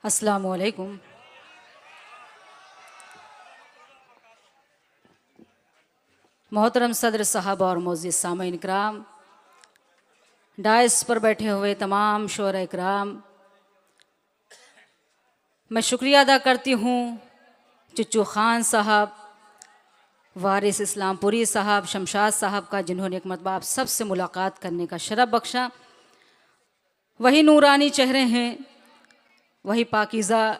अस्सलामु अलैकुम। मोहतरम सदर साहब और मोअज़्ज़िज़ सामीन इकराम, डायस पर बैठे हुए तमाम शोरा इकराम, मैं शुक्रिया अदा करती हूँ चुच्चू खान साहब, वारिस इस्लामपुरी साहब, शमशाद साहब का, जिन्होंने एक मरतबा आप सब से मुलाकात करने का शरफ़ बख्शा। वही नूरानी चेहरे हैं, वही पाकीज़ा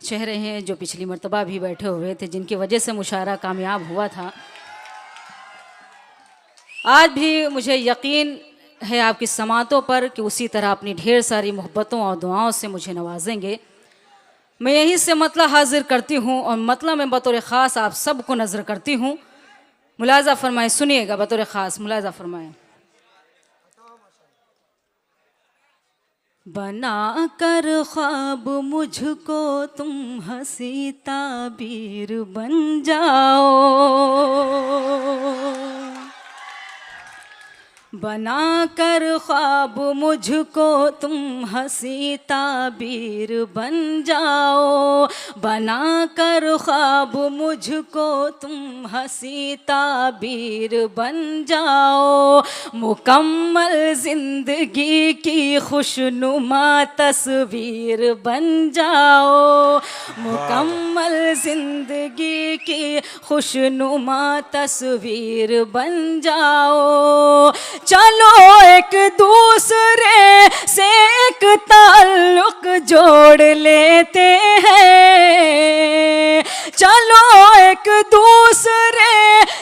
चेहरे हैं जो पिछली मरतबा भी बैठे हुए थे, जिनकी वजह से मुशायरा कामयाब हुआ था। आज भी मुझे यकीन है आपकी समातों पर कि उसी तरह अपनी ढेर सारी मोहब्बतों और दुआओं से मुझे नवाजेंगे। मैं यहीं से मतला हाजिर करती हूँ और मतला में बतौर ख़ास आप सबको नज़र करती हूँ। मुलाज़ा फरमाएं, सुनिएगा बतौर ख़ास मुलाज़ा फरमाएं। बना कर ख्वाब मुझको तुम हंसी ताबीर बन जाओ, बना कर ख्वाब मुझको तुम हंसी ताबीर बन जाओ, बना कर ख्वाब मुझको तुम हंसी ताबीर बन जाओ, मुकम्मल ज़िंदगी की खुशनुमा तस्वीर बन जाओ, मुकम्मल ज़िंदगी की खुशनुमा तस्वीर बन जाओ। चलो एक दूसरे से एक ताल्लुक जोड़ लेते हैं, चलो एक दूसरे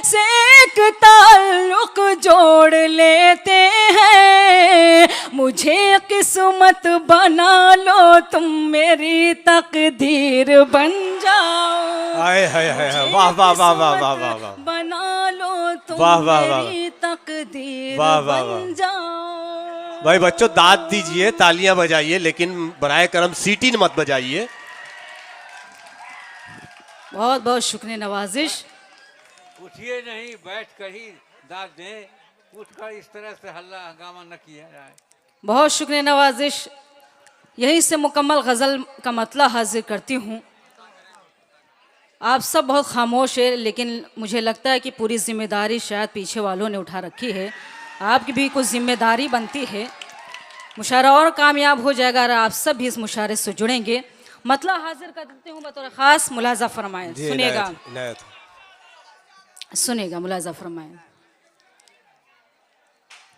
से एक ताल्लुक जोड़ लेते हैं, मुझे किस्मत बना लो तुम मेरी तकदीर बन जाओ। हाय हाय हाय, वाह वाह वाह वाह वाह वाह वाह, बना लो तुम वाह वाह वाह, मेरी तकदीर वाह वाह वाह। बन जाओ। भाई बच्चों दाद दीजिए, तालियां बजाइए, लेकिन बराए करम सीटी मत बजाइए। बहुत बहुत शुक्रिया नवाजिश। उठिए नहीं, बैठ कर ही दाद दें, उठकर इस तरह से हल्ला हंगामा न किया जाए। बहुत शुक्रिया नवाजिश। यहीं से मुकम्मल गज़ल का मतला हाजिर करती हूँ। आप सब बहुत खामोश है, लेकिन मुझे लगता है कि पूरी जिम्मेदारी शायद पीछे वालों ने उठा रखी है। आपकी भी कुछ जिम्मेदारी बनती है। मुशायरा और कामयाब हो जाएगा अगर आप सब भी इस मुशायरे से जुड़ेंगे। मतला हाजिर कर देती हूँ बतौर ख़ास, मुलाज़ा फरमाएं। सुनिएगा सुनिएगा, मुलाज़ा फरमाएं।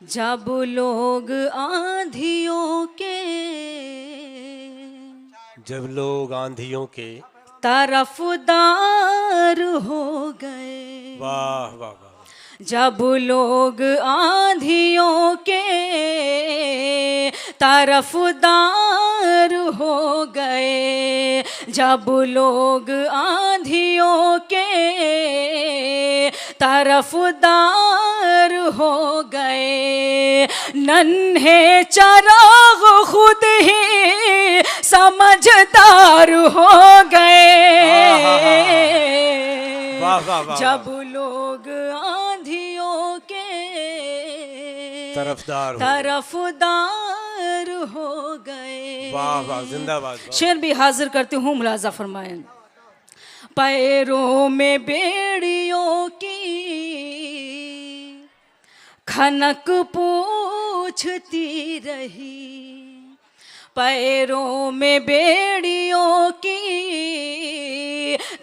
जब लोग आंधियों के, जब लोग आंधियों के तरफदार हो गए, वाह वाह वाह, जब लोग आंधियों के तरफदार हो गए, जब लोग आंधियों के तरफदार हो गए, नन्हे चराग खुद ही समझदार हो गए, वाह वाह वाह, जब लोग आंधियों के तरफदार हो गए। वाह वाह, जिंदाबाद। शेर भी हाजिर करती हूँ, मुलाज़ा फरमाएं। पैरों में बेड़ियों की खनक पूछती रही, पैरों में बेड़ियों की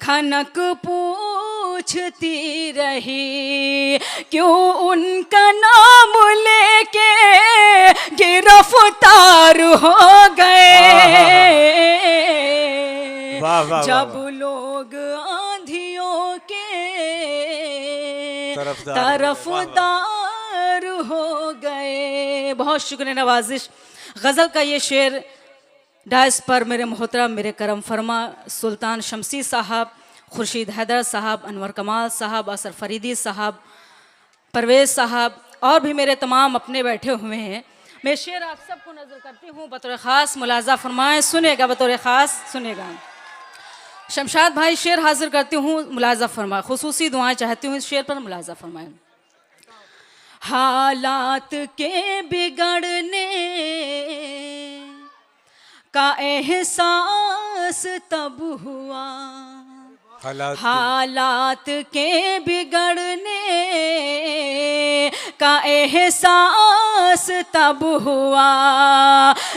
खनक पूछती रही, क्यों उनका नाम लेके गिरफ्तार हो गए, जब लोग आंधियों के तरफदार हो गए। बहुत शुक्रिया नवाजिश। गज़ल का ये शेर डायस पर मेरे मोहतरम, मेरे करम फरमा सुल्तान शमसी साहब, खुर्शीद हैदर साहब, अनवर कमाल साहब, असर फरीदी साहब, परवेज़ साहब और भी मेरे तमाम अपने बैठे हुए हैं। मैं शेर आप सबको नज़र करती हूँ बतौर ख़ास, मुलाज़ा फरमाएं। सुनेगा बतौर ख़ास, सुनेगा। शमशाद भाई शेर हाजिर करती हूँ, मुलाज़ा फरमाएं। खुसूसी दुआएं चाहती हूँ इस शेर पर, मुलाज़ा फरमाएं। हालात के बिगड़ने का एहसास तब हुआ, हालात के बिगड़ने का एहसास तब हुआ,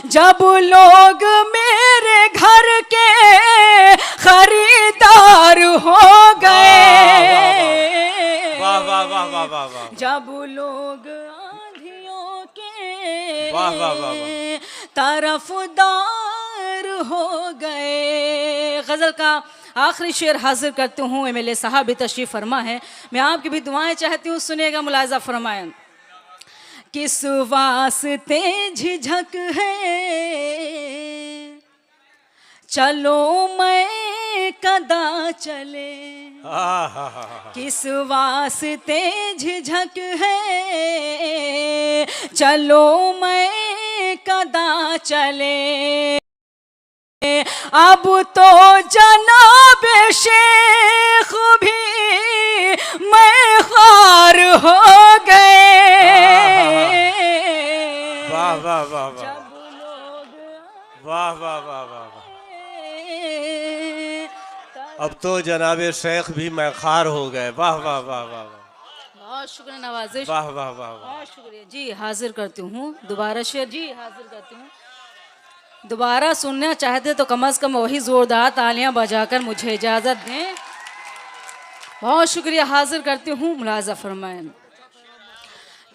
जब लोग मेरे घर के खरीदार हो गए। वाह वाह वाह वाह वाह वाह। जब लोग आंधियों के वाह वाह वाह वाह। तरफदार हो गए। गजल का आखिरी शेर हाजिर करती हूँ। एमएलए साहब भी तशरीफ फरमा है, मैं आपकी भी दुआएं चाहती हूँ, सुनिएगा, मुलाजा फरमाएं। किस वास्ते झिझक है, चलो मैं कदा चले। किस वास्ते झिझक है, चलो मैं कदा चले। अब तो जनाब शेख भी मैं ख्वार हो गए। वाह वाह वाह वाह जब लोग वाह वाह वाह वाह। अब तो जनाबे शेख भी मैखार हो गए। वाह वाह वाह वाह वाह। बहुत शुक्रिया नवाजिश। वाह वाह वाह वाह। बहुत शुक्रिया जी। हाजिर करती हूँ दोबारा शेर जी, हाजिर करती हूँ। दोबारा सुनना चाहते तो कम से कम वही जोरदार तालियां बजाकर मुझे इजाजत दें। बहुत शुक्रिया। हाजिर करती हूँ, मुलाजा फरमाएं।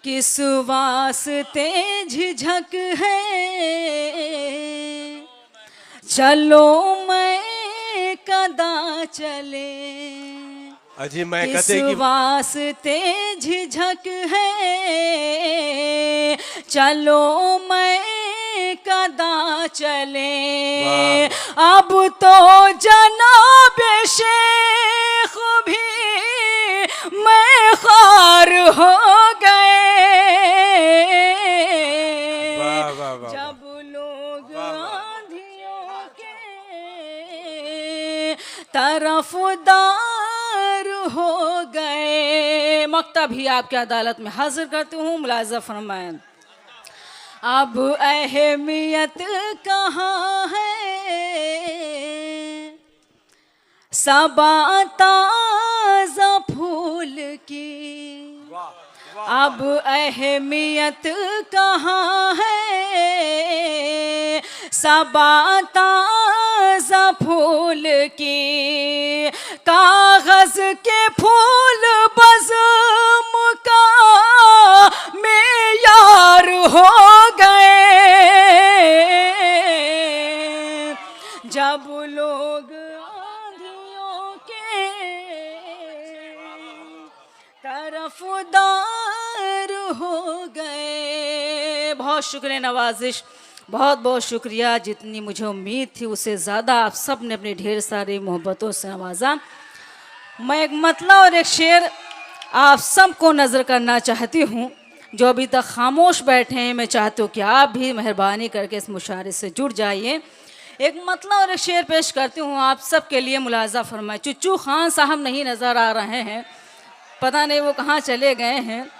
किस वास्ते झिझक है, चलो मैं कदा चले। अजी मैं किस कहते कि वास्ते झिझक है, चलो मैं कदा चले। अब तो जनाब शेख भी मैं ख्वार हो गए। वाह वाह वाह। जब लोग आंधियों के तरफदार हो गए। मक्ता भी आपकी अदालत में हाजिर करती हूँ, मुलाजा फरमाएं। अब अहमियत कहाँ है, सबा ताज़ा फूल की। अब अहमियत कहाँ है, सबा ताज़ा फूल की। कागज के फूल बज़्म का मेयार हो गए। जब लोग आंधियों के तरफदार हो गए। बहुत शुक्रिया नवाजिश, बहुत बहुत शुक्रिया। जितनी मुझे उम्मीद थी उससे ज़्यादा आप सब ने अपनी ढेर सारी मोहब्बतों से नवाजा। मैं एक मतला और एक शेर आप सबको नज़र करना चाहती हूँ। जो अभी तक खामोश बैठे हैं, मैं चाहती हूँ कि आप भी मेहरबानी करके इस मुशारे से जुड़ जाइए। एक मतला और एक शेर पेश करती हूँ आप सब के लिए, मुलाजा फरमाए। चुच्चू खान साहब नहीं नज़र आ रहे हैं, पता नहीं वो कहाँ चले गए हैं।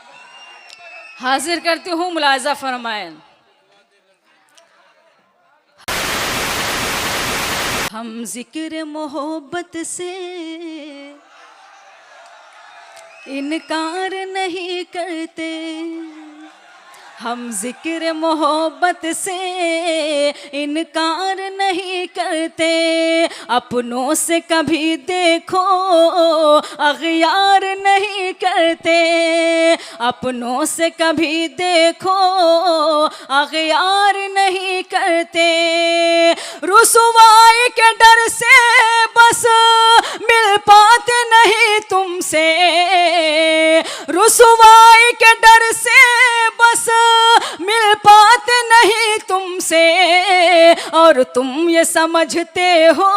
हाजिर करती हूँ, मुलाजा फरमाए। हम जिक्र मोहब्बत से इनकार नहीं करते, हम जिक्र मोहब्बत से इनकार नहीं करते। अपनों से कभी देखो अगयार नहीं करते, अपनों से कभी देखो अगयार नहीं करते। रुसवाई के डर से बस मिल पाते नहीं तुमसे, रुसवाई के डर से बस मिल पाते नहीं तुमसे। और तुम ये समझते हो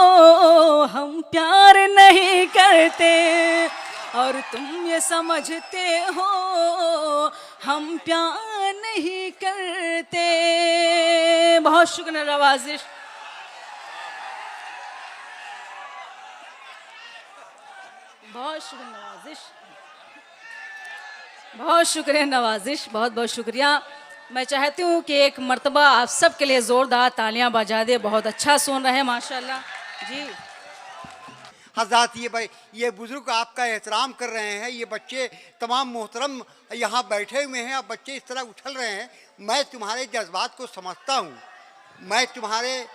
हम प्यार नहीं करते, और तुम ये समझते हो हम प्यार नहीं करते। बहुत शुक्रिया नवाजिश। बहुत शुक्रिया नवाजिश, बहुत शुक्रिया नवाजिश, बहुत बहुत शुक्रिया। मैं चाहती हूँ कि एक मर्तबा आप सब के लिए ज़ोरदार तालियां बजा दे। बहुत अच्छा सुन रहे हैं माशाल्लाह जी। हजरत ये बुजुर्ग आपका एहतराम कर रहे हैं, ये बच्चे तमाम मोहतरम यहाँ बैठे हुए हैं, अब बच्चे इस तरह उछल रहे हैं। मैं तुम्हारे जज्बात को समझता हूँ, मैं तुम्हारे,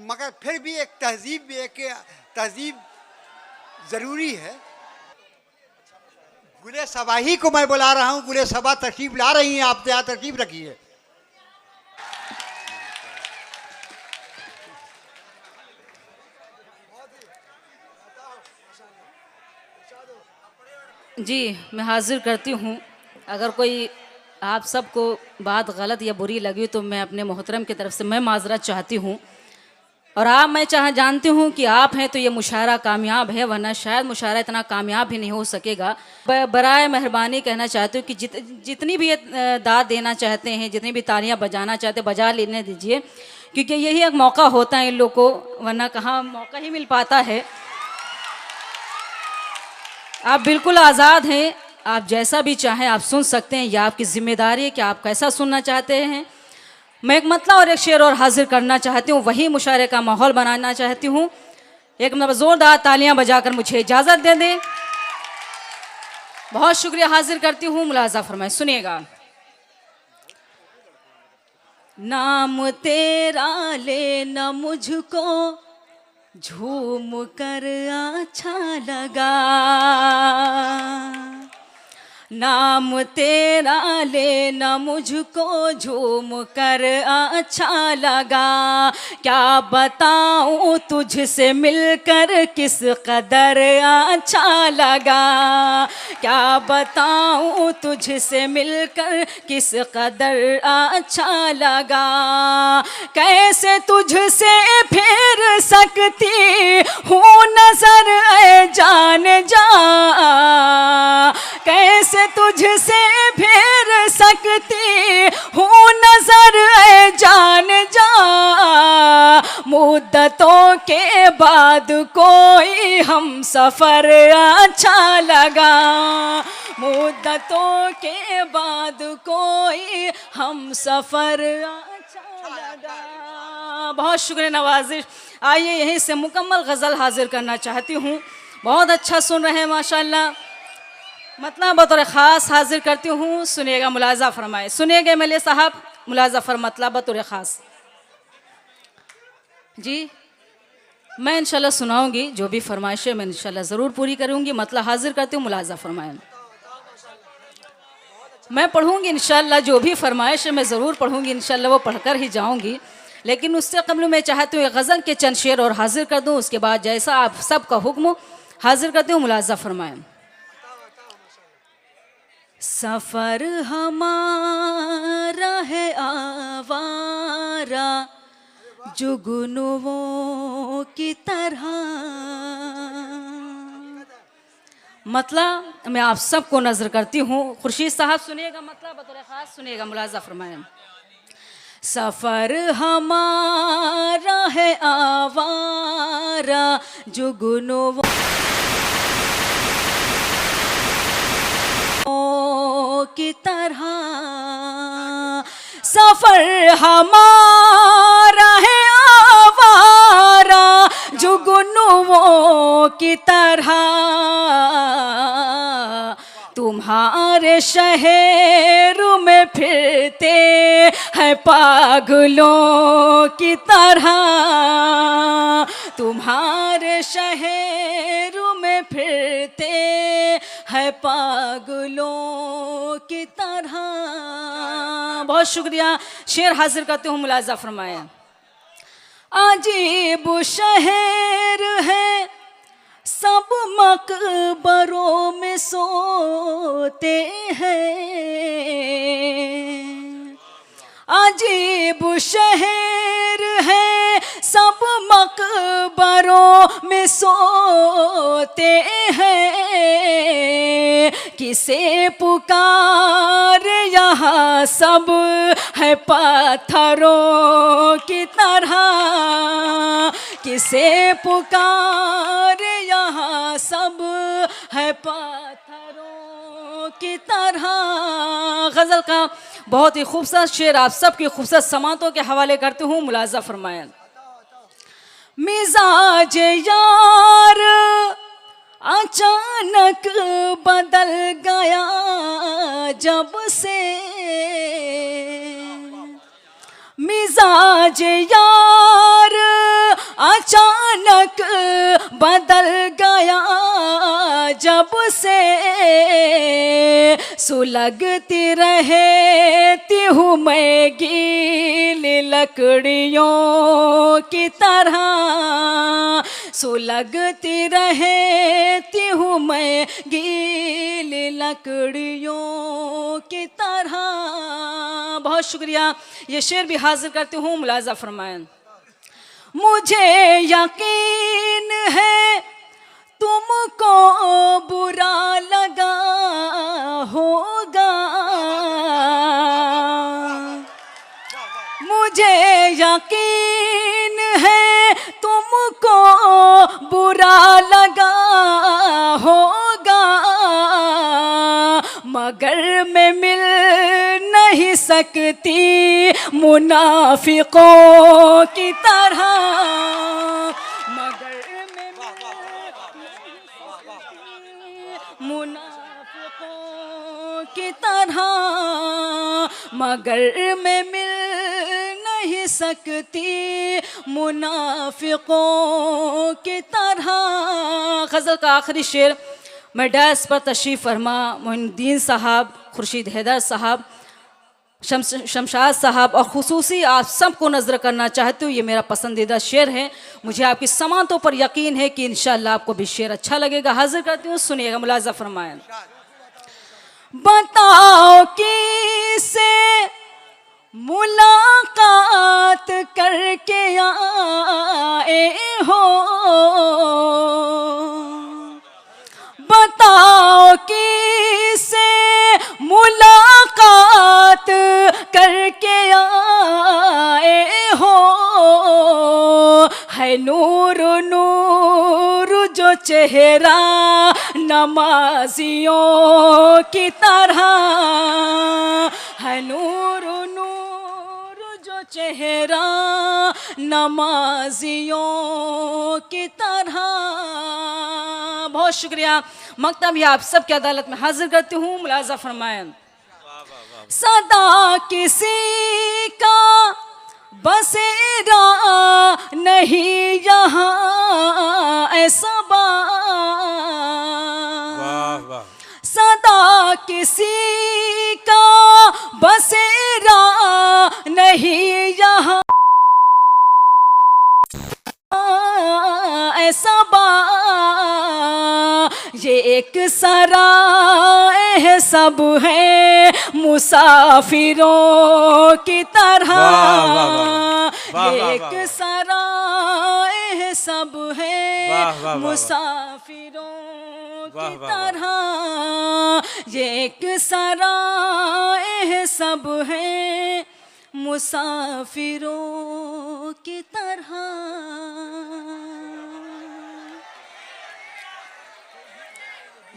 मगर फिर भी एक तहजीब ज़रूरी है। गुले सबाही को मैं बुला रहा हूँ, गुले सबा तशरीफ ला रही हैं, आप यहाँ तशरीफ रखिए। जी मैं हाजिर करती हूँ। अगर कोई आप सबको बात गलत या बुरी लगी तो मैं अपने मोहतरम की तरफ से मैं माजरत चाहती हूँ। और मैं जानती हूँ कि आप हैं तो ये मुशायरा कामयाब है, वरना शायद मुशायरा इतना कामयाब भी नहीं हो सकेगा। बराए मेहरबानी कहना चाहती हूँ कि जितनी भी दाद देना चाहते हैं, जितनी भी तालियाँ बजाना चाहते हैं, बजा लेने दीजिए, क्योंकि यही एक मौका होता है इन लोग को, वरना कहाँ मौका ही मिल पाता है। आप बिल्कुल आज़ाद हैं, आप जैसा भी चाहें आप सुन सकते हैं, यह आपकी जिम्मेदारी है कि आप कैसा सुनना चाहते हैं। मैं एक मतला और एक शेर और हाजिर करना चाहती हूँ, वही मुशायरे का माहौल बनाना चाहती हूँ। एक मतलब ज़ोरदार तालियां बजाकर मुझे इजाज़त दे दें। बहुत शुक्रिया, हाजिर करती हूँ, मुलाजा फरमाएं, सुनिएगा। नाम तेरा लेना मुझको झूम कर अच्छा लगा, नाम तेरा लेना मुझको झूम कर अच्छा लगा। क्या बताऊँ तुझसे मिलकर किस कदर अच्छा लगा, क्या बताऊँ तुझसे मिलकर किस कदर अच्छा लगा। कैसे तुझसे फेर सकती हूँ नजर ऐ जान जा, कैसे तुझसे फेर सकती हूँ नजर ऐ जान जा। मुद्दतों के बाद कोई हम सफर अच्छा लगा, मुद्दतों के बाद कोई हम सफर अच्छा लगा। बहुत शुक्रिया नवाजिश। आइए यहीं से मुकम्मल गज़ल हाजिर करना चाहती हूँ। बहुत अच्छा सुन रहे हैं माशाल्लाह। मतलब बतौर ख़ास हाजिर करती हूँ, सुनिएगा, मुलाजा फरमाए, सुनिएगा मेरे साहब, मुलाजा फर मतलब बतौर ख़ास जी। मैं इंशाल्लाह सुनाऊंगी, जो भी फरमाइशें मैं इंशाल्लाह ज़रूर पूरी करूंगी। मतलब हाजिर करती हूँ, मुलाजा फरमाए। मैं पढ़ूंगी इंशाल्लाह, जो भी फरमाइश है मैं ज़रूर पढ़ूंगी इंशाल्लाह, वो पढ़कर ही जाऊंगी। लेकिन उससे कबल मैं चाहती हूँ गज़ल के चंद शेर और हाजिर कर दूँ, उसके बाद जैसा आप सबका हुक्म हाजिर करती हूँ, मुलाजा फरमाएँ। सफ़र हमारा है आवारा जुगनुओं की तरह। मतलब मैं आप सबको नजर करती हूँ, खुर्शीद साहब सुनिएगा, मतलब बतौर ख़ास सुनिएगा, मुलाजा फरमाएं। सफ़र हमारा है आवारा जुगनुओं की तरह। सफर हमारा है आवारा जुगनुओं की तरह। तुम्हारे शहर में फिरते हैं पागलों की तरह। तुम्हारे शहर में फिरते है पागलों की तरह। बहुत शुक्रिया। शेर हाजिर करते हूँ, मुलाजा फरमाया। अजीब शहर है सब मकबरों में सोते हैं। अजीब शहर है सब मकबरों में सोते हैं। किसे पुकार यहाँ सब है पत्थरों की तरह। किसे पुकार यहाँ सब है पत्थरों की तरह। गज़ल का बहुत ही खूबसूरत शेर आप सबकी खूबसूरत समातों के हवाले करती हूँ, मुलाजा फरमाएं। मिजाज यार अचानक बदल गया जब से, मिजाज यार अचानक बदल गया जब से, सुलगती रहती हूँ मैं गीली लकड़ियों की तरह, सुलगती रहती हूँ मैं गीली लकड़ियों की तरह। बहुत शुक्रिया। ये शेर भी हाजिर करती हूँ, मुलाजा फरमाएं। मुझे यकीन है तुमको बुरा लगा होगा, मुझे यकीन है तुमको बुरा लगा होगा, मगर मैं मिल नहीं सकती मुनाफिकों की तरह, मगर मैं मुनाफिकों की तरह, मगर मैं मिल नहीं सकती मुनाफिकों की तरह। गज़ल का आखिरी शेर मैं डैश पर तशरीफ़ फरमा मोइनुद्दीन साहब, खुर्शीद हैदर साहब, शमशाद साहब और खुसूसी आप सबको नज़र करना चाहती हूँ। ये मेरा पसंदीदा शेर है, मुझे आपकी समातों पर यकीन है कि इंशाअल्लाह आपको भी शेर अच्छा लगेगा। हाजिर करती हूँ, सुनिएगा, मुलाजा फरमाएं। बताओ किसे मुलाकात करके आए हो, बताओ किसे मुलाकात करके आए हो, है नूर नूर जो चेहरा नमाजियों की तरह, है नूर नूर जो चेहरा नमाजियों की तरह। बहुत शुक्रिया। मकता भी आप सबकी अदालत में हाजिर करती हूँ, मुलाजा फरमाएं। सदा किसी का बसेरा नहीं यहाँ ऐसा सदा किसी का बसेरा नहीं यहाँ ऐसा ये एक सराय है सब है मुसाफिरों की तरह, ये एक सराय है सब है मुसाफिरों की तरह, ये एक सराय है सब है मुसाफिरों की तरह।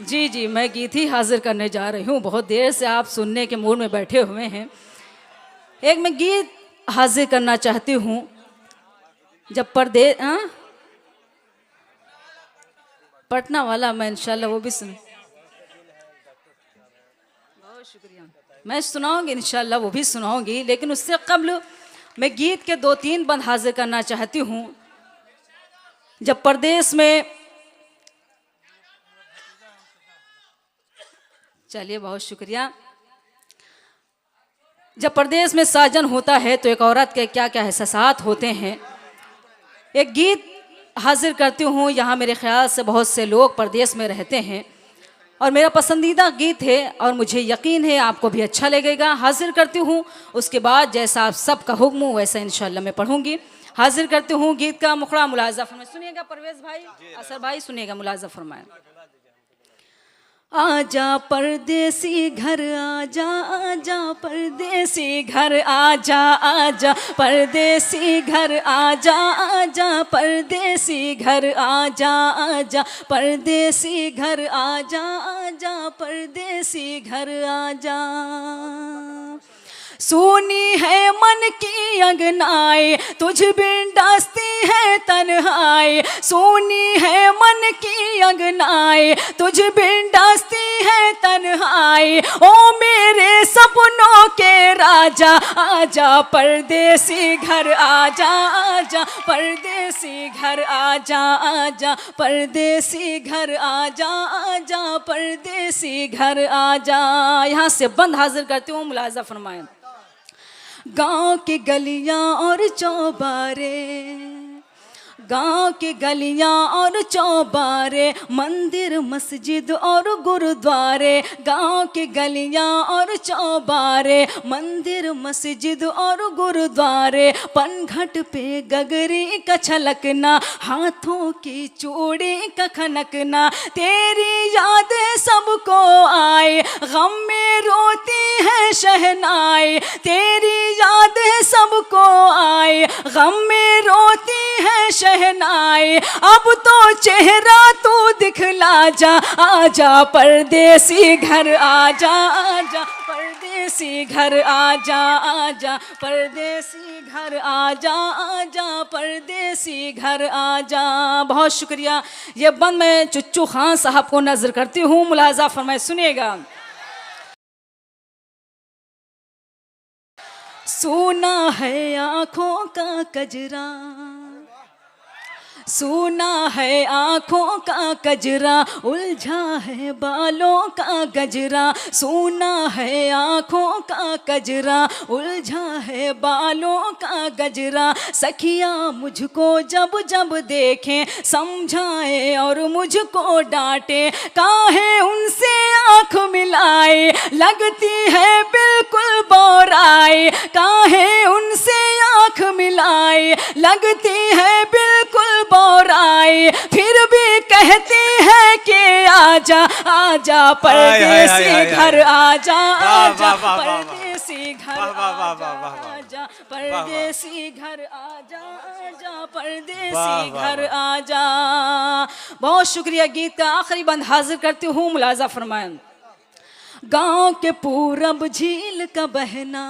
जी जी, मैं गीत ही हाजिर करने जा रही हूँ। बहुत देर से आप सुनने के मूड में बैठे हुए हैं। एक मैं गीत हाजिर करना चाहती हूँ। जब पटना वाला मैं इंशाल्लाह वो भी सुन, बहुत शुक्रिया, मैं सुनाऊंगी इंशाल्लाह, वो भी सुनाऊंगी। लेकिन उससे कबल मैं गीत के 2-3 बंद हाजिर करना चाहती हूँ। जब परदेश में, चलिए बहुत शुक्रिया। जब परदेश में साजन होता है तो एक औरत के क्या क्या एहसास होते हैं। एक गीत हाजिर करती हूँ। यहाँ मेरे ख्याल से बहुत से लोग परदेश में रहते हैं और मेरा पसंदीदा गीत है और मुझे यकीन है आपको भी अच्छा लगेगा। हाजिर करती हूँ, उसके बाद जैसा आप सबका हुक्म हो वैसा इंशाल्लाह मैं पढ़ूंगी। हाजिर करती हूँ गीत का मुखड़ा, मुलाजा फरमाएं। सुनिएगा परवेज भाई, असर भाई, सुनिएगा, मुलाजा फरमाएं। आजा परदेसी घर आजा, आजा परदेसी घर आजा, आजा परदेसी घर आजा, आजा परदेसी घर आजा, आजा परदेसी घर आजा, आजा परदेसी घर आजा। सुनी है मन की अंगनाई, तुझ बिन डसती है तन्हाई। सुनी है मन की अंगनाई, तुझ बिन डसती है तन्हाई। ओ मेरे सपनों के राजा, आजा परदेसी घर आजा, आजा परदेसी घर आजा, आजा परदेसी घर आजा, आजा परदेसी घर आजा। यहाँ से बंद हाजिर करती हूँ, मुलाजा फरमाएं। गांव की गलियां और चौबारे, गांव की गलियां और चौबारे, मंदिर मस्जिद और गुरुद्वारे। गांव की गलियां और चौबारे, मंदिर मस्जिद और गुरुद्वारे। पनघट पे गगरी का छलकना, हाथों की चूड़ी का खनकना। तेरी यादें सबको आए, गम में रोती है शहनाई। तेरी यादें सबको आए, गम में रोती है शहनाई। अब तो चेहरा तू दिखला जा, आजा परदेसी घर आजा, आजा परदेसी घर आजा, आजा परदेसी घर आजा, आजा परदेसी घर आजा। बहुत शुक्रिया। ये बंद मैं चुच्चू खान साहब को नजर करती हूँ, मुलाजा फरमाए, सुनिएगा। सुना है आँखों का कजरा, सुना है आँखों का कजरा, उलझा है बालों का गजरा। सुना है आँखों का कजरा, उलझा है बालों का गजरा। सखिया मुझको जब जब देखें, समझाए और मुझको डांटे। काहे उनसे आँख मिलाए, लगती है बिल्कुल बोराई। काहे उनसे आँख मिलाए, लगती है बिल्कुल बोराई। फिर भी कहती है कि आजा, आजा परदेसी घर आजा, आजा परदेसी घर आजा, परदेसी घर आजा, आजा परदेसी घर आजा। बहुत शुक्रिया। गीत का आखिरी बंद हाजिर करती हूँ, मुलाजा फरमाएं। गांव के पूरब झील का बहना,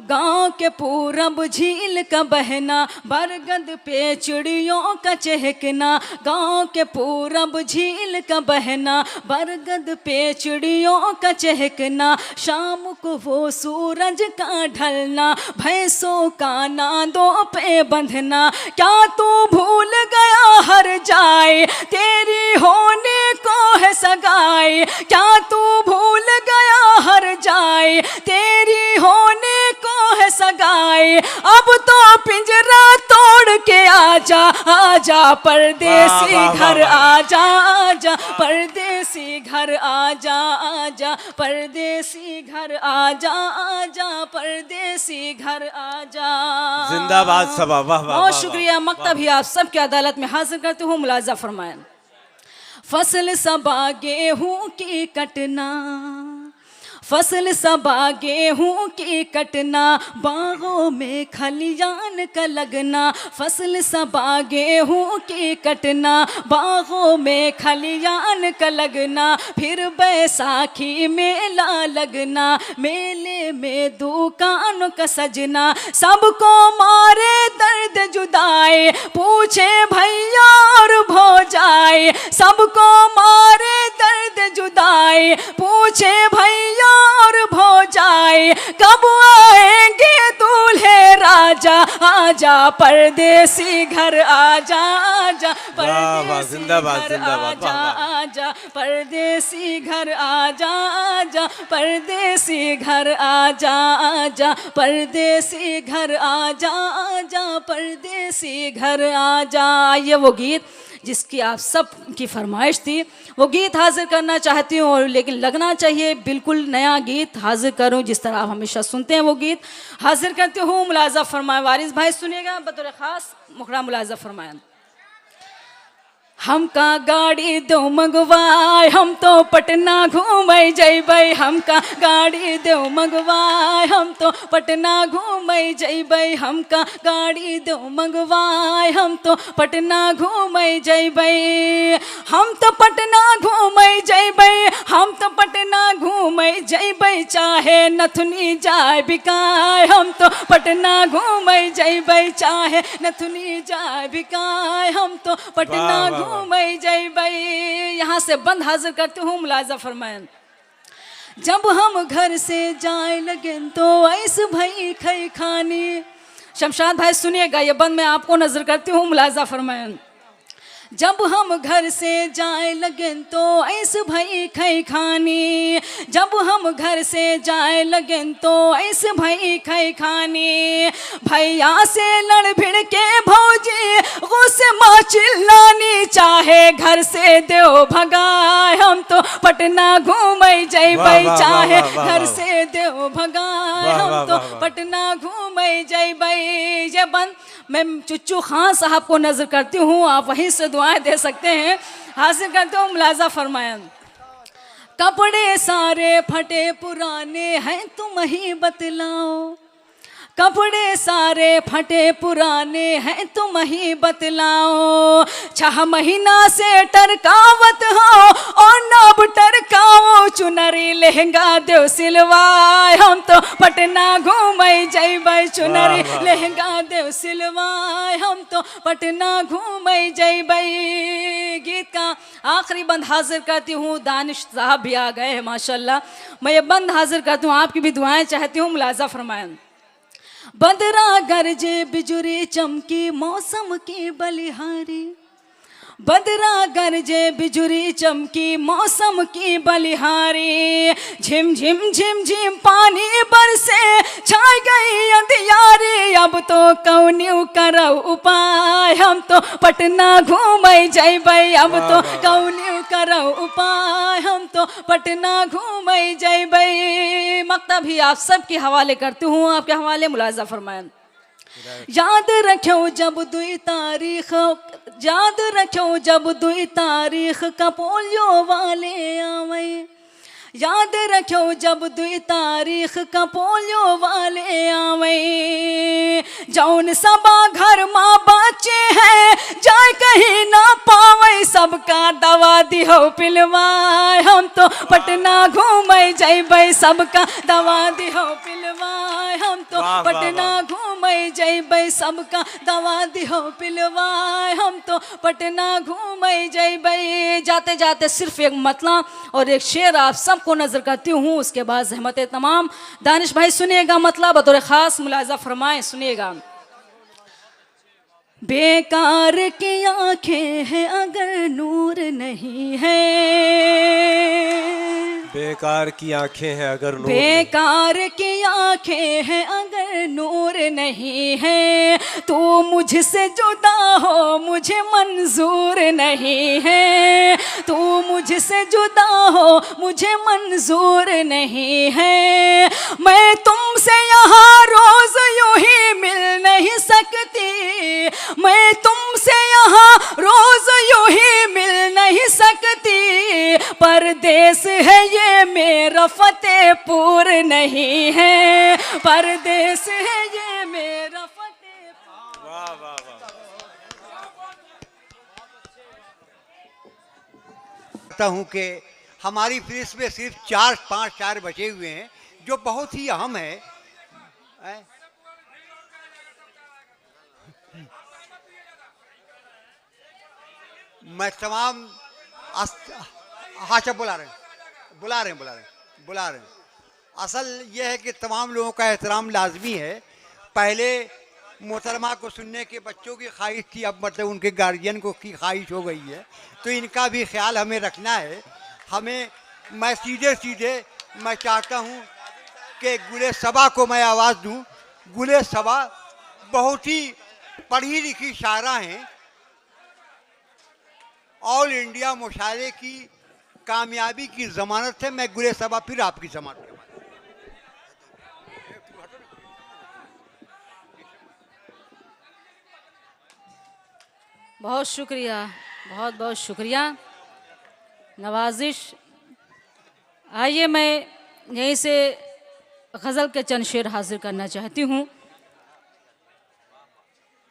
गांव के पूरब झील का बहना, बरगद पे चिड़ियों का चहकना। गांव के पूरब झील का बहना, बरगद पे चिड़ियों का चहकना। शाम को वो सूरज का ढलना, भैंसों का नादों पे बंधना। क्या तू भूल गया हर जाए, तेरी होने को है सगाई। क्या तू भूल गया हर जाए, तेरी होने को है सगाई। अब तो पिंजरा तोड़ के आजा, आजा परदेसी घर आजा, आजा परदेसी घर आजा, आजा परदेसी घर आजा, आजा परदेसी घर आजा। जिंदाबाद सबा, वाह वाह। बहुत शुक्रिया। मक्ता भी आप सबकी अदालत में हाजिर करते हूँ, मुलाजा फरमाएं। फसल सबा गेहूं की कटना, फसल सबा गेहूं की कटना। बागों में खलियान का लगना, फसल सबा गेहूं की कटना। बागों में खलियान का लगना, फिर बैसाखी मेला लगना। मेले में दुकानों का सजना, सबको मारे दर्द जुदाई। पूछे भैया और भौजाई, सबको मारे दर्द जुदाई। पूछे भैया और भौजाई, कब आएंगे दूल्हे राजा। आजा परदेसी घर आजा, आजा परदेसी घर आजा, आजा परदेसी घर आजा, आजा परदेसी घर आजा, आजा परदेसी घर आजा, आजा परदेसी घर आजा। ये वो गीत जिसकी आप सब की फरमाइश थी, वो गीत हाजिर करना चाहती हूँ। और लेकिन लगना चाहिए बिल्कुल नया गीत हाजिर करूँ, जिस तरह आप हमेशा सुनते हैं वो गीत हाजिर करती हूँ। मुलाजा फरमाए वारिस भाई, सुनिएगा बतौर ख़ास मुखरा मुलाजा फरमाए। हमका गाड़ी दो मंगवाए, हम तो पटना घूमे जैबै। हमका गाड़ी दो मंगवाए, हम तो पटना घूमे जैबै। हमका गाड़ी दो मंगवाए, हम तो पटना घूमे जैबै। हम तो पटना घूमे जैबै, हम तो पटना घूमे जैबै। चाहे नथुनी जाए बिकाए, हम तो पटना घूमे जैबै। चाहे नथुनी जाए बिकाए, हम तो पटना वाह, वाह, घूमे जैबै। यहाँ से बंद हाजिर करती हूँ, मुलाजा फरमाएं। जब हम घर से जाए लगे तो ऐस भई खई खानी। शमशाद भाई सुनिएगा, ये बंद मैं आपको नजर करती हूँ, मुलाजा फरमाएं। जब हम घर से जाए लगे तो ऐस भई खई खानी। जब हम घर से जाए लगे तो ऐस भई खई खानी। भैया से लड़ भिड़ के भौजी गुस्से माँ चिल्लानी। चाहे घर से देव भगाए, हम तो पटना घूमे जैबै। वाह, वाह, चाहे वाह, वाह, घर वाह। से देव भगाए, वाह, हम वाह, तो वाह, वाह। पटना घूमे जैबै। ये बंद मैं चुच्चू खान साहब को नजर करती हूँ, आप वहीं से दुआएं दे सकते हैं। हासिल करते हूँ, मुलाजा फरमाएं। कपड़े सारे फटे पुराने हैं, तुम ही बतलाओ। कपड़े सारे फटे पुराने हैं, तुम ही बतलाओ। 6 महीना से टरकावत हो और नब टरकाओ। चुनरी लहंगा देव सिलवाए, हम तो पटना घूमे जैबै। चुनरी वाह, वाह। लहंगा देव सिलवाए, हम तो पटना घूमे जैबै। गीत का आखिरी बंद हाजिर करती हूँ, दानिश साहब भी आ गए हैं माशाल्लाह। मैं ये बंद हाजिर करती हूँ, आपकी भी दुआएं चाहती हूँ, मुलाजा फरमाएं। बदरा गरजे बिजुरी चमकी, मौसम की बलिहारी। बदरा गरजे बिजुरी चमकी, मौसम की बलिहारी। झिम झिम झिम झिम पानी बरसे, छाई गई अंधियारी। अब तो कौन्यू करो उपाय, हम तो पटना घूमे जैबै। अब तो कौन्यू करो उपाय, हम तो पटना घूमे जैबै। मक्ता भी आप सबके हवाले करती हूँ, आपके हवाले मुलाजा फरमाएं। याद रखो जब 2 तारीख, याद रखो जब 2 तारीख का पोलियो वाले आवे। याद रखो जब 2 तारीख का पोलियो वाले आवे। जौन सबा घर माँ बच्चे हैं, जाए कहीं ना पावे। सबका दवा दिहो पिलवाए, हम तो पटना घूमे जैबै। सबका दवा दिहो पिलवाए, हम तो वाह, वाह, पटना वाह। घूमे जैबै। सबका दवा दिहो पिलवाए, हम तो पटना घूमे जैबै। जाते जाते सिर्फ एक मतला और एक शेर आप सबको नजर करती हूँ, उसके बाद रहमत तमाम। दानिश भाई सुनिएगा, मतलब बतौर खास मुलाजा फरमाएं, सुनिएगा। बेकार की आंखें हैं अगर नूर नहीं है। बेकार की आंखें हैं अगर नूर नहीं। बेकार की आंखें हैं अगर नूर नहीं है। तू मुझसे जुदा हो मुझे मंजूर नहीं है। तू मुझसे जुदा हो मुझे मंजूर नहीं है। मैं तुमसे यहाँ रोज यूं ही मिल नहीं सकती। मैं तुमसे यहाँ रोज यूं ही मिल नहीं सकती। परदेस है ये मेरा फतेहपुर नहीं है। परदेस है ये मेरा फतेहपुर। वाह वाह वाह। लगता हूँ कि हमारी फहरिस्त में सिर्फ 4-5 शायर बचे हुए हैं जो बहुत ही अहम है। मैं तमाम अच्छा बुला रहे हैं। असल ये है कि तमाम लोगों का एहतराम लाजमी है। पहले मोहतरमा को सुनने के बच्चों की ख्वाहिश थी, अब मतलब उनके गार्जियन को की ख्वाहिश हो गई है, तो इनका भी ख्याल हमें रखना है। मैं सीधे मैं चाहता हूँ कि गुले सबा को मैं आवाज़ दूँ। गुले सबा बहुत ही पढ़ी लिखी शायरा हैं। ऑल इंडिया मुशायरे की कामयाबी की ज़मानत है। मैं गुले सबा फिर आपकी ज़मानत के बाद। बहुत शुक्रिया। बहुत बहुत शुक्रिया, नवाजिश। आइए मैं यहीं से गज़ल के चंद शेर हाजिर करना चाहती हूँ,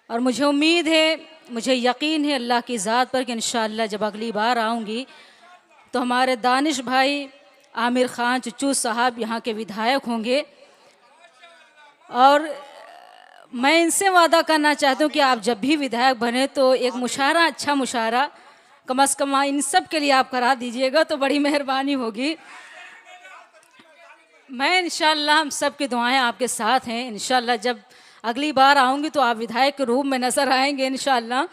और मुझे उम्मीद है, मुझे यकीन है अल्लाह की ज़ात पर कि इंशाअल्लाह जब अगली बार आऊँगी तो हमारे दानिश भाई आमिर ख़ान चुच्चू साहब यहाँ के विधायक होंगे, और मैं इनसे वादा करना चाहती हूँ कि आप जब भी विधायक बने तो एक मुशायरा, अच्छा मुशायरा कम से कम इन सब के लिए आप करा दीजिएगा तो बड़ी मेहरबानी होगी। मैं इंशाअल्लाह, हम सब की दुआएं आपके साथ हैं। इंशाअल्लाह जब अगली बार आऊँगी तो आप विधायक के रूप में नज़र आएंगे इंशाअल्लाह।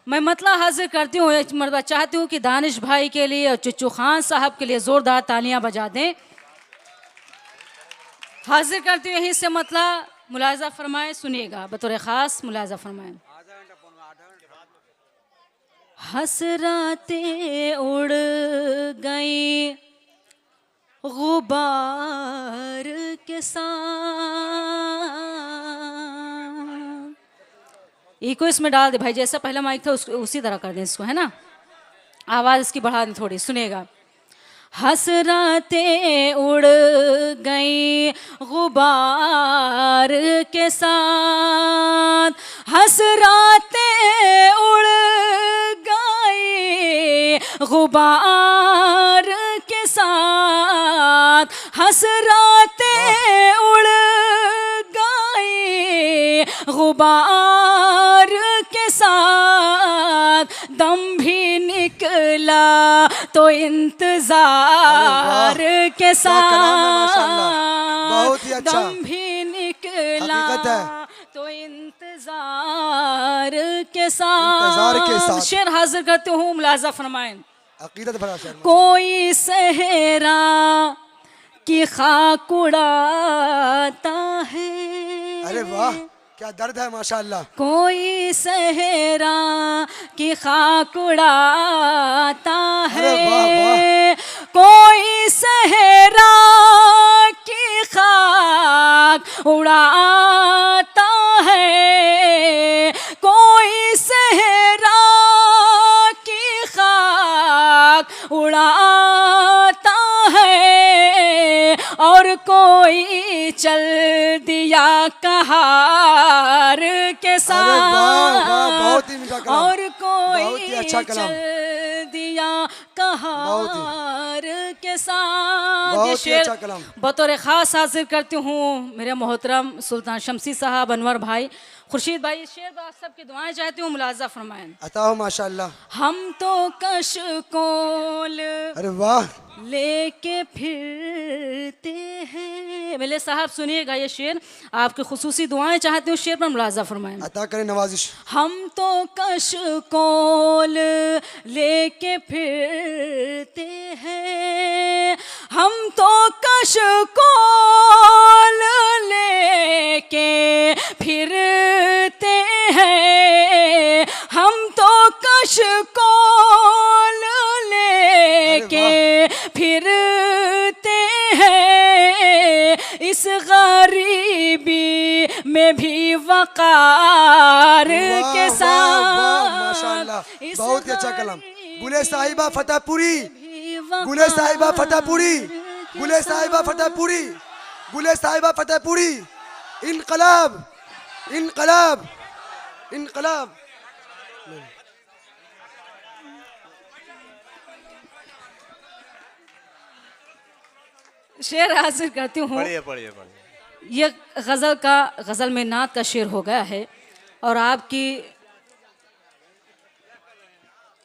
मैं मतला हाजिर करती हूँ, एक मरतबा चाहती हूँ कि दानिश भाई के लिए और चुच्चू खान साहब के लिए ज़ोरदार तालियां बजा दें। हाजिर करती हूँ यहीं से मतला, मुलाजा फरमाएं, सुनिएगा बतौर ख़ास मुलाजा फरमाएं। हसरातें उड़ गई गुबार के साथ। इको इसमें डाल दे भाई, जैसा पहला माइक था उसी तरह कर दें इसको, है ना, आवाज़ इसकी बढ़ा दें थोड़ी, सुनिएगा। हसरातें उड़ गई गुबार के साथ, हसरातें उड़ गई गुबार के साथ, हसरातें उड़ गई गुबार के साथ, दम भी निकला तो इंतजार के साथ, बहुत ही अच्छा, दम भी निकला तो इंतजार के साथ। शेर हाजिर करते हूँ, मुलाजा फरमाएं। अकीदत भरा शेर। कोई सहरा की खाक उड़ाता है, अरे वाह क्या दर्द है माशाअल्लाह। कोई सहरा की खाक उड़ाता है, कोई सहरा की खाक उड़ाता है, कोई सहरा की खाक उड़ाता है, और कोई चल दिया कहार के साथ, बहुत ही मीठा कलाम, और कोई बहुत ही अच्छा कलाम, चल दिया कहार के साथ। बहुत ये ही शेर अच्छा कलाम। बतौर ख़ास हाजिर करती हूँ मेरे मोहतरम सुल्तान शमसी साहब, अनवर भाई, खुर्शीद भाई। ये शेर आप सबकी दुआएं चाहती हूँ, मुलाजा फरमाएं। अता हो माशाअल्लाह। हम तो कशकोल, अरे वाह, लेके फिरते हैं। मेरे साहब सुनिएगा, ये शेर आपकी खुसूसी दुआएं चाहते हूँ, शेर पर मुलाजा फरमाएं। अता करें नवाजिश। हम तो कशकोल लेके फिरते हैं, हम तो कशकोल लेके फिरते हैं, हम तो कशकोल लेके फिरते हैं, इस गरीबी में भी वकार के साथ। माशाअल्लाह, बहुत ही अच्छा कलाम। गुले साहिबा फतेहपुरी, गुले साहिबा फतेहपुरी, गुले साहिबा फतेहपुरी, गुले साहिबा फतेहपुरी। इनकलाब, इनकलाब, इनकलाब। शेर हाजिर करती हूँ। पढ़िए पढ़िए पढ़िए। ये गज़ल में नात का शेर हो गया है, और आपकी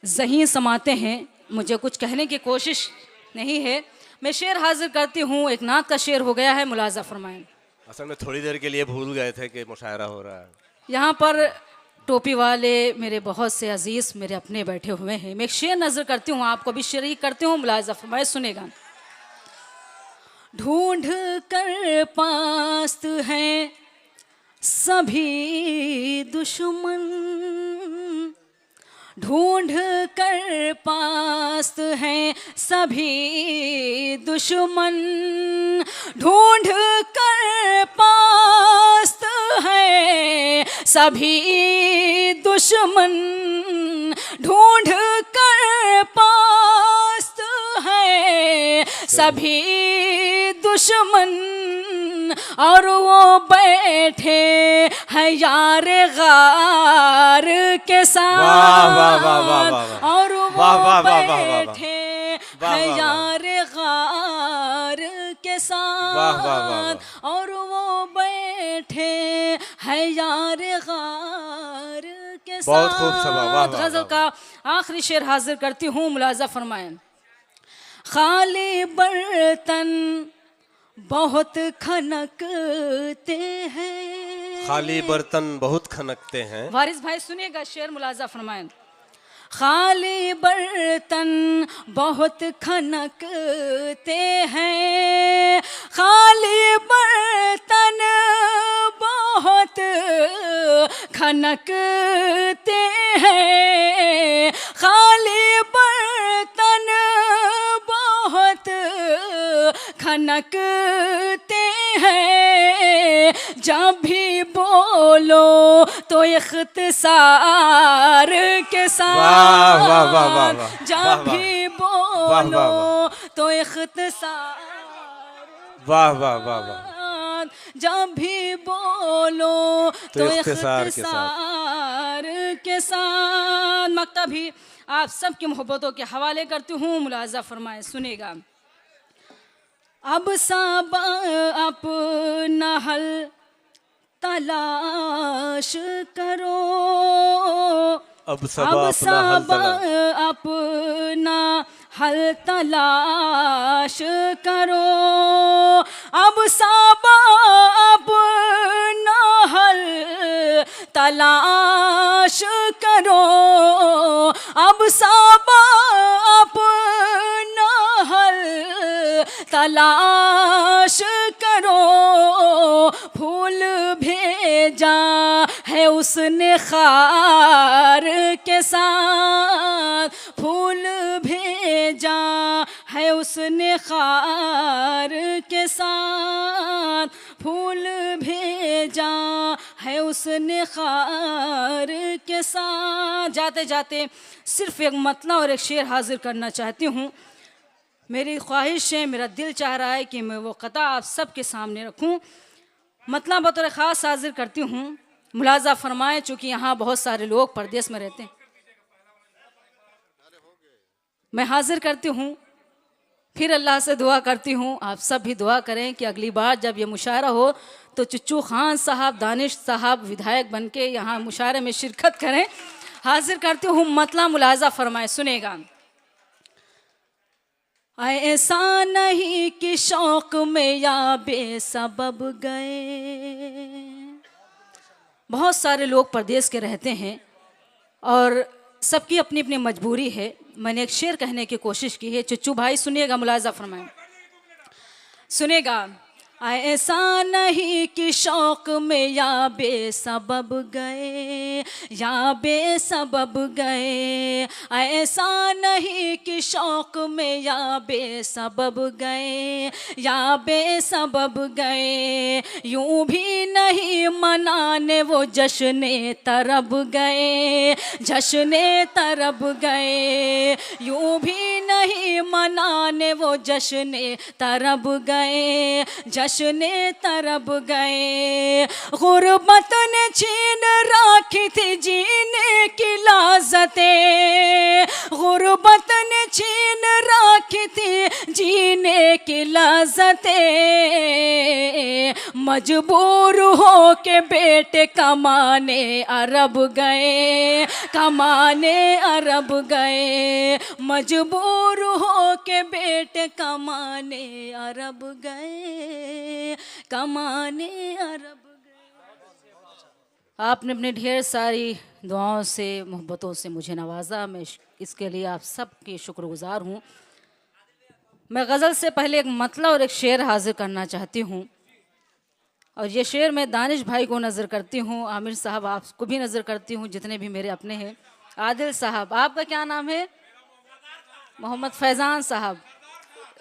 ज़हीन समाते हैं, मुझे कुछ कहने की कोशिश नहीं है। मैं शेर हाजिर करती हूँ, एक नात का शेर हो गया है, मुलाजा फरमाएं। असल में थोड़ी देर के लिए भूल गए थे कि मुशायरा हो रहा है। यहाँ पर टोपी वाले मेरे बहुत से अजीज़ मेरे अपने बैठे हुए हैं। मैं एक शेर नज़र करती हूँ, आपको भी शरीक करती हूँ, मुलाजा फरमाएं, सुनेगा। ढूंढ कर पास्त हैं सभी दुश्मन, ढूंढ कर पास्त हैं सभी दुश्मन, ढूंढ कर पास्त हैं सभी दुश्मन, ढूंढ सभी दुश्मन और वो बैठे हैं यार गार के साथ। वाह वाह वाह वाह वाह। और वो वाह वाह वाह वाह वाह वाह। बैठे वाह हैं वाह वाह। यार गार के वाह वाह वाह वाह। साथ। और वो बैठे हैं यार गार के साथ। बहुत खूब सभा, वाह वाह गजल वाह। का आखिरी शेर हाजिर करती हूँ, मुलाजा फरमाएं। खाली बर्तन बहुत खनकते हैं। खाली बर्तन बहुत खनकते हैं। वारिस भाई सुनिएगा शेर, मुलाजा फरमाएं। खाली बर्तन बहुत खनकते हैं। खाली बर्तन बहुत खनकते हैं। खाली बर्तन बहुत खनकते हैं। जब भी बोलो तो इख्तिसार के साथ। वाह वाह वाह वाह वाह। जब वाह वाह। भी वाह बोलो वाह तो इख्तिसार। वाह वाह वाह वाह। जब भी बोलो तो इख्तिसार के साथ। इख्तिसार के साथ। मक्ता भी आप सबकी मोहब्बतों के हवाले करती हूँ, मुलाजा फरमाए, सुनेगा। अब सब अपना हल तलाश करो। अब सब अपना हल तलाश करो। अब सब अपना हल तलाश करो। अब सब अपना हल तलाश करो। फूल भेजा है उसने खार के साथ। फूल भेजा है उसने खार के साथ। फूल भेजा है उसने खार के साथ। जाते जाते सिर्फ एक मतला और एक शेर हाजिर करना चाहती हूँ। मेरी ख्वाहिश है, मेरा दिल चाह रहा है कि मैं वो कता आप सबके सामने रखूं। मतला बतौर ख़ास हाजिर करती हूँ, मुलाजा फरमाएं, चूँकि यहाँ बहुत सारे लोग परदेश में रहते हैं। मैं हाजिर करती हूँ, फिर अल्लाह से दुआ करती हूँ, आप सब भी दुआ करें कि अगली बार जब ये मुशायरा हो तो चुच्चू खान साहब, दानिश साहब विधायक बन के यहाँ मुशायरे में शिरकत करें। हाजिर करती हूँ मतला, मुलाजा फरमाएं, सुनेगा। ऐसा नहीं कि शौक में या बेसबब गए। बहुत सारे लोग परदेश के रहते हैं और सबकी अपनी अपनी मजबूरी है। मैंने एक शेर कहने की कोशिश की है, चुच्चू भाई सुनिएगा, मुलाजा फरमाएं, सुनेगा। ऐसा नहीं कि शौक में या बेसबब गए, या बेसबब गए। ऐसा नहीं कि शौक में या बेसबब गए, या बेसबब गए। यूं भी नहीं मनाने वो जश्ने तरब गए, जश्ने तरब गए। यूं भी नहीं मनाने वो जश्ने तरब गए, जश्ने तरब गए। गुर्बत ने छीन रखी थी जीने की लाज़तें। गुर्बत ने छीन रखी थी जीने की लाज़तें। मजबूर हो के बेटे कमाने अरब गए, कमाने अरब गए। मजबूर हो के बेटे कमाने अरब गए, कमाने अरब गए। आपने अपने ढेर सारी दुआओं से, मोहब्बतों से मुझे नवाजा। मैं इसके लिए आप सबकी शुक्रगुजार हूँ। मैं गज़ल से पहले एक मतला और एक शेर हाजिर करना चाहती हूँ, और ये शेर मैं दानिश भाई को नज़र करती हूँ, आमिर साहब आपको भी नज़र करती हूँ, जितने भी मेरे अपने हैं। आदिल साहब, आपका क्या नाम है? मोहम्मद फैज़ान साहब,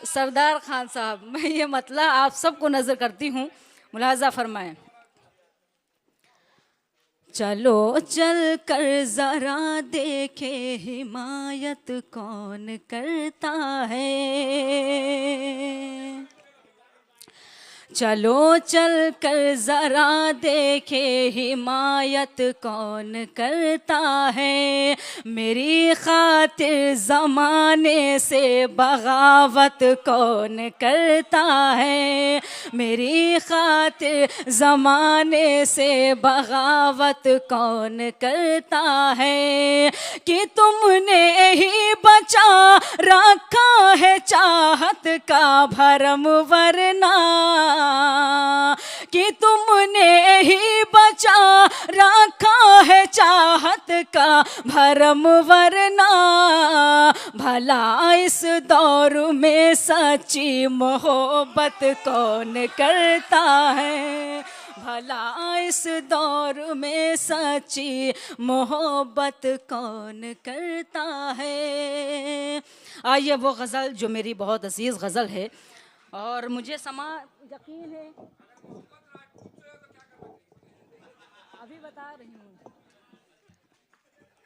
सरदार खान साहब। मैं ये मतला आप सबको नज़र करती हूँ, मुलाजा फरमाएं। चलो चल कर जरा देखे हिमायत कौन करता है। चलो चल कर जरा देखे हिमायत कौन करता है। मेरी खातिर ज़माने से बगावत कौन करता है। मेरी खातिर ज़माने से बगावत कौन करता है। कि तुमने ही बचा रखा है चाहत का भरम, वरना कि तुमने ही बचा रखा है चाहत का भरम, वरना भला इस दौर में सच्ची मोहब्बत कौन करता है। भला इस दौर में सच्ची मोहब्बत कौन करता है। आइए वो गज़ल जो मेरी बहुत अजीज़ गज़ल है और मुझे यकीन है, अभी बता रही हूँ,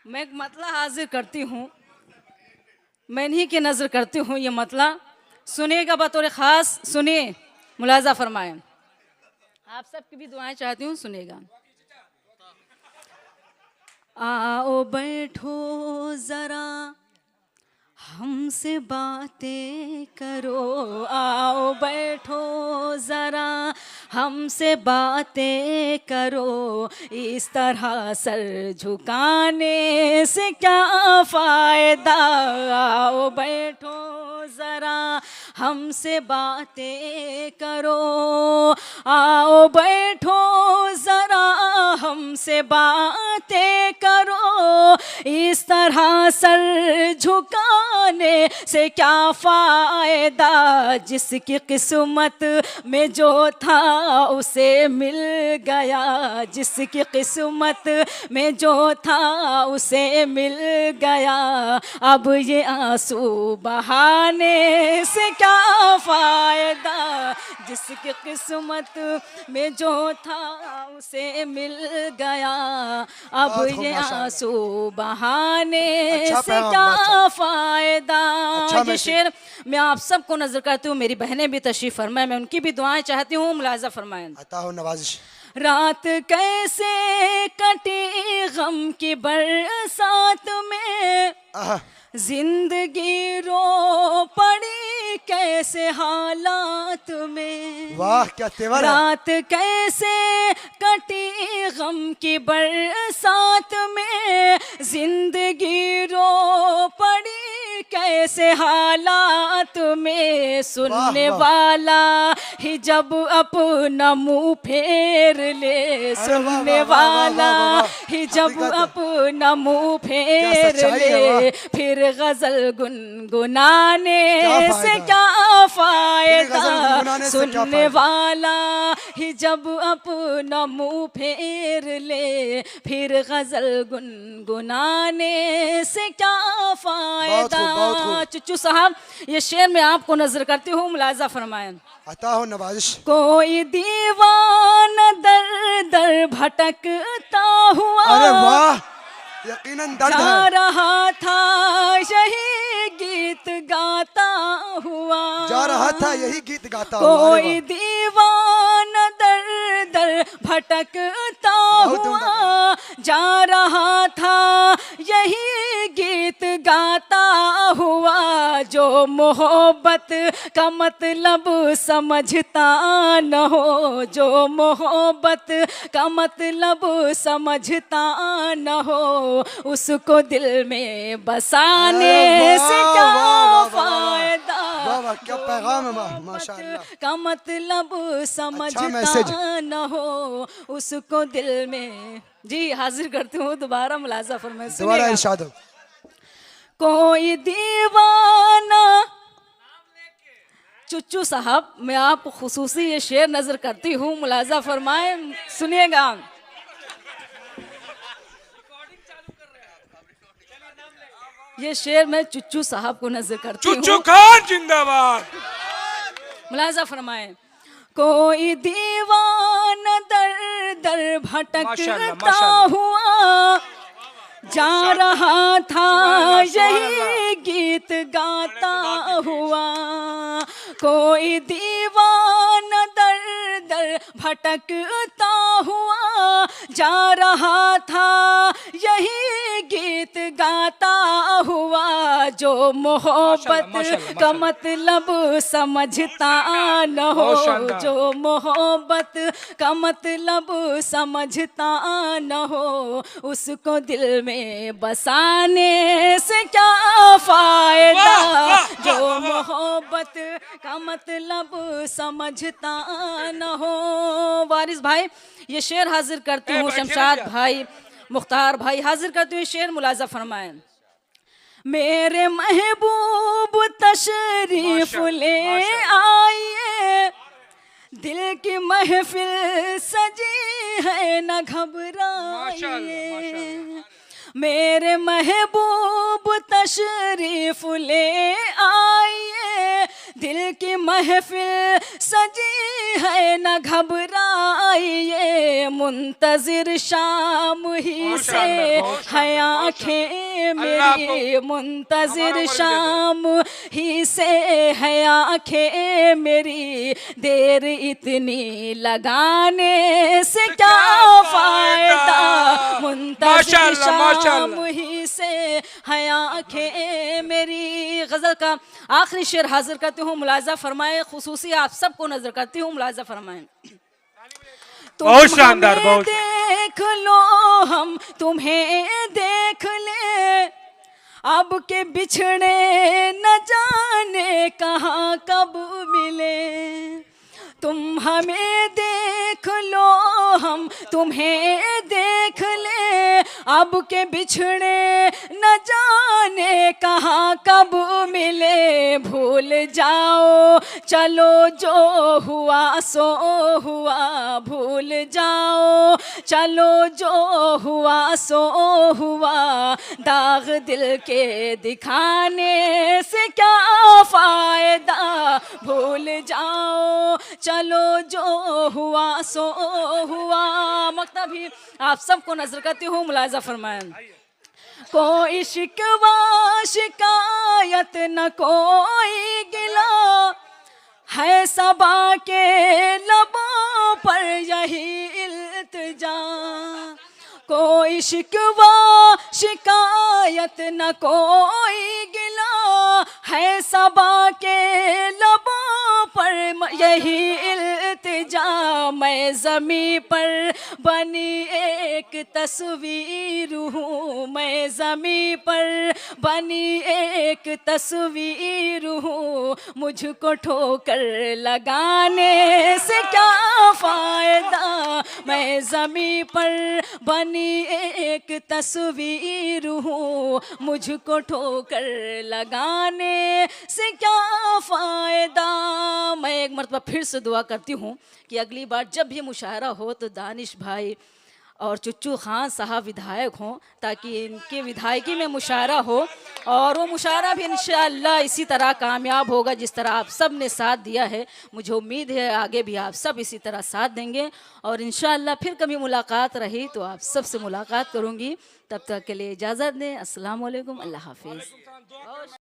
मैं एक मतला हाजिर करती हूँ, मैं इन्हीं की नज़र करती हूँ। ये मतला सुनिएगा बतौर ख़ास, सुनिए, मुलाज़ा फरमाएं। आप सबकी भी दुआएं चाहती हूँ, सुनिएगा। आओ बैठो ज़रा हमसे बातें करो। आओ बैठो ज़रा हमसे बातें करो। इस तरह सर झुकाने से क्या फ़ायदा। आओ बैठो ज़रा हमसे बातें करो। आओ बैठो ज़रा हमसे बातें करो। इस तरह सर झुकाने से क्या फ़ायदा। जिसकी किस्मत में जो था उसे मिल गया। जिसकी किस्मत में जो था उसे मिल गया। अब ये आंसू बहाने से क्या फ़ायदा। जिसकी किस्मत में जो था उसे मिल गया। अब ये आंसू बहाने से क्या फ़ायदा। ये शेर मैं आप सबको नजर करती हूँ, मेरी बहनें भी तशरीफ फरमाएं, मैं उनकी भी दुआएं चाहती हूँ, मुलाज़ा फरमाएं। अता हो नवाजिश। रात कैसे कटी गम की बरसात में। जिंदगी रो पड़ी कैसे हालात में। वाह क्या तेवर है। रात कैसे कटी गम की बरसात में। जिंदगी रो पड़ी कैसे हालात में। सुनने वाला ही जब अपना मुंह फेर ले। सुनने वाला ही जब अपना मुंह फेर ले। फिर गजल गुनगुनाने से क्या फ़ायदा। सुनने वाला ही जब अपना मुंह फेर ले। फिर गजल गुनगुनाने से क्या फ़ायदा। चुच्चू साहब ये शेर मैं आपको नजर करती हूँ, मुलाज़ा फरमाएं। अता हो नवाजिश। कोई दीवाना दर दर भटकता हुआ। अरे वाह यकीनन दर्द जा है। रहा था यही गीत गाता हुआ। जा रहा था यही गीत गाता हुआ। कोई दीवाना दर दर भटकता हुआ। जा रहा था यही गीत गाता हुआ। जो मोहब्बत का मतलब समझता न हो। जो मोहब्बत का मतलब समझता न हो। उसको दिल में बसाने से क्या फ़ायदा। क्या पैगाम है माशाअल्लाह। का मतलब समझता न हो। उसको दिल में। जी हाजिर करती हूँ दोबारा, मुलाज़ा फरमाएं। दोबारा इरशाद हो। कोई दीवाना। चुच्चू साहब मैं आप खुसूसी ये शेर नजर करती हूँ, मुलाज़ा फरमाएं, सुनिएगा। ये शेर मैं चुच्चू साहब को नजर करती हूँ। चुच्चू खान जिंदाबाद। मुलाज़ा फरमाएं। कोई दीवाना दर दर भटकता माशाल्लाह। हुआ जा रहा था, सुभान यही गीत गाता हुआ। कोई दीवाना दर दर भटकता हुआ जा रहा था, यही गीत गाता हुआ। जो मोहब्बत माशाल्लाह, का मतलब समझता न हो, माशाल्लाह। जो मोहब्बत का मतलब समझता न हो, उसको दिल में बसाने से क्या फायदा। जो मोहब्बत का मतलब समझता न हो। वारिस भाई ये शेर हाजिर करती हूँ, शमशाद भाई, मुख्तार भाई हाजिर करती हूँ शेर, मुलाजा फरमाएं। मेरे महबूब तशरीफ ले आइए, दिल की महफिल सजी है न घबराइए। मेरे महबूब तशरीफ ले आइए, दिल की महफिल सजी है न घबराइए। मुंतजिर शाम ही से है आँखें मेरी, मुंतजिर शाम ही से है आँखें मेरी। देर इतनी लगाने से क्या फायदा, मुंतजिर शाम ही से है आँखें मेरी। गजल का आखिरी शेर हाजिर करती हूँ, मुलाजा फरमाए। खुसूसी आप सबको नजर करती हूँ, मुलाजा फरमाए। बहुत शानदार, बहुत देख लो हम तुम्हें देख ले, अब के बिछड़े न जाने कहाँ कब मिले। तुम हमें देख लो हम तुम्हें देख ले, अब के बिछड़े न जाने कहाँ कब मिले। भूल जाओ चलो जो हुआ सो हुआ, भूल जाओ चलो जो हुआ सो हुआ। दाग दिल के दिखाने से क्या फायदा, भूल जाओ चलो जो हुआ सो हुआ। मकता भी आप सबको नजर करती हूँ, मुलाजा फरमाएं। कोई शिकवा शिकायत न कोई गिला, है सबा के लबों पर यही इल्तिजा। कोई शिकवा शिकायत न कोई गिला, है सबा के लबों पर यही इल्तिजा। मैं ज़मीं पर बनी एक तस्वीर हूँ, मैं ज़मीं पर बनी एक तस्वीर हूँ। मुझको ठोकर लगाने से क्या फायदा, मैं ज़मीं पर बनी एक तस्वीर हूँ। मुझको ठोकर लगाने से क्या फायदा। मैं एक मरतबा फिर से दुआ करती हूँ कि अगली बार जब भी मुशायरा हो तो दानिश भाई और चुच्चू खान साहब विधायक हों, ताकि इनके विधायकी में मुशायरा हो और वो मुशायरा भी इंशाअल्लाह इसी तरह कामयाब होगा जिस तरह आप सब ने साथ दिया है। मुझे उम्मीद है आगे भी आप सब इसी तरह साथ देंगे और इंशाअल्लाह फिर कभी मुलाकात रही तो आप सब से मुलाकात करूँगी। तब तक के लिए इजाज़त दें। अस्सलाम वालेकुम, अल्लाह हाफिज़।